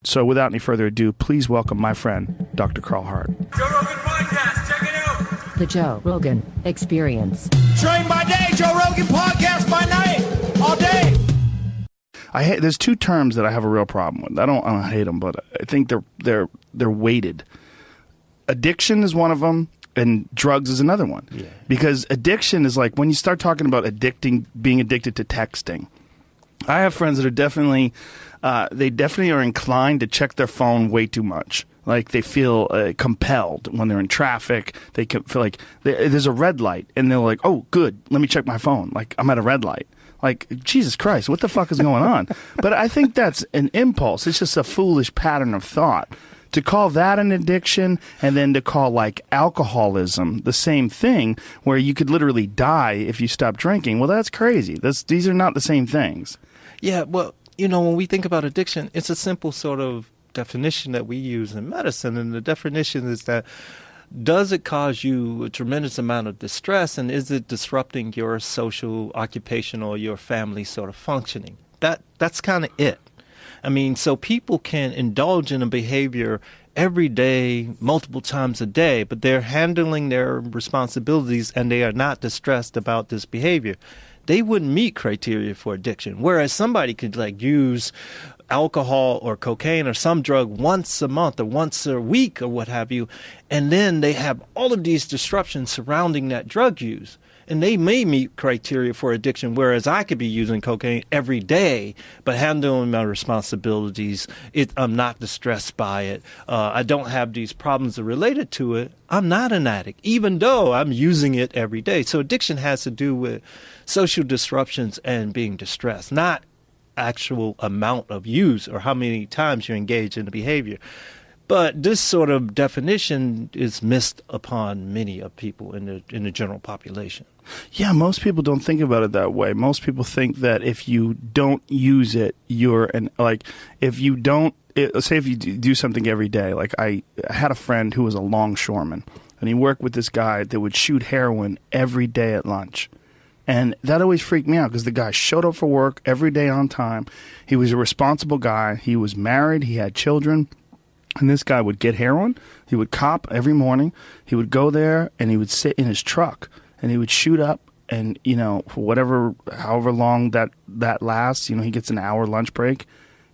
So without any further ado, please welcome my friend, Dr. Carl Hart. Joe Rogan Podcast, check it out. The Joe Rogan Experience. Train by day, Joe Rogan Podcast by night, all day. There's two terms that I have a real problem with. I don't hate them, but I think they're weighted. Addiction is one of them, and drugs is another one. Yeah. Because addiction is like when you start talking about being addicted to texting. I have friends that are definitely are inclined to check their phone way too much. Like they feel compelled when they're in traffic. They can feel like there's a red light, and they're like, "Oh, good, let me check my phone." Like I'm at a red light. Like, Jesus Christ, what the fuck is going on? But I think that's an impulse. It's just a foolish pattern of thought. To call that an addiction, and then to call like alcoholism the same thing, where you could literally die if you stop drinking, well, that's crazy. These are not the same things. Yeah, well, when we think about addiction, it's a simple sort of definition that we use in medicine, and the definition is that does it cause you a tremendous amount of distress, and is it disrupting your social, occupational, your family sort of functioning? That's kind of it. I mean, so people can indulge in a behavior every day, multiple times a day, but they're handling their responsibilities and they are not distressed about this behavior. They wouldn't meet criteria for addiction, whereas somebody could use alcohol or cocaine or some drug once a month or once a week or what have you, and then they have all of these disruptions surrounding that drug use. And they may meet criteria for addiction, whereas I could be using cocaine every day, but handling my responsibilities, I'm not distressed by it. I don't have these problems that are related to it. I'm not an addict, even though I'm using it every day. So addiction has to do with social disruptions and being distressed, not actual amount of use or how many times you engage in the behavior. But this sort of definition is missed upon many of people in the general population. Yeah, most people don't think about it that way. Most people think that if you don't use it, if you do something every day. Like I had a friend who was a longshoreman, and he worked with this guy that would shoot heroin every day at lunch. And that always freaked me out because the guy showed up for work every day on time. He was a responsible guy. He was married. He had children. And this guy would get heroin. He would cop every morning. He would go there and he would sit in his truck and he would shoot up. And, for however long that lasts, he gets an hour lunch break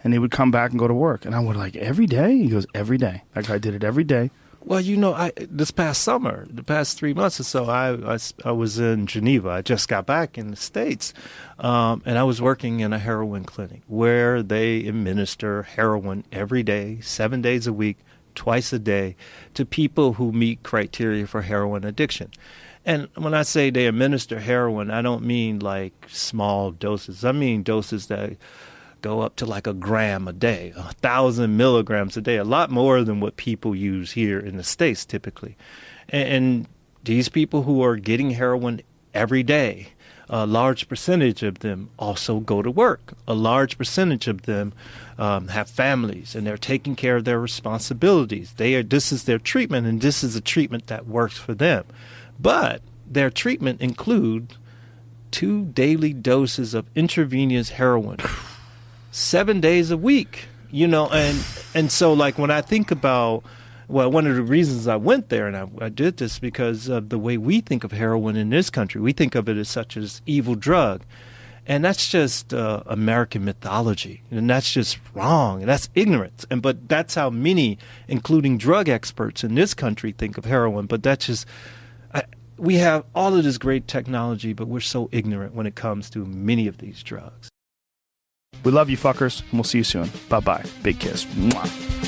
and he would come back and go to work. And I would every day? He goes, every day. That guy did it every day. Well, this past summer, the past 3 months or so, I was in Geneva. I just got back in the States, and I was working in a heroin clinic where they administer heroin every day, 7 days a week, twice a day, to people who meet criteria for heroin addiction. And when I say they administer heroin, I don't mean like small doses. I mean doses that go up to like a gram a day, 1,000 milligrams a day, a lot more than what people use here in the States typically. And these people who are getting heroin every day, a large percentage of them also go to work. A large percentage of them have families, and they're taking care of their responsibilities. This is their treatment, and this is a treatment that works for them. But their treatment includes 2 daily doses of intravenous heroin. 7 days a week, and so like when I think about, one of the reasons I went there and I did this because of the way we think of heroin in this country. We think of it as such as evil drug, and that's just American mythology, and that's just wrong, and that's ignorance. But that's how many, including drug experts in this country, think of heroin. But that's just we have all of this great technology, but we're so ignorant when it comes to many of these drugs. We love you, fuckers, and we'll see you soon. Bye-bye. Big kiss. Mwah.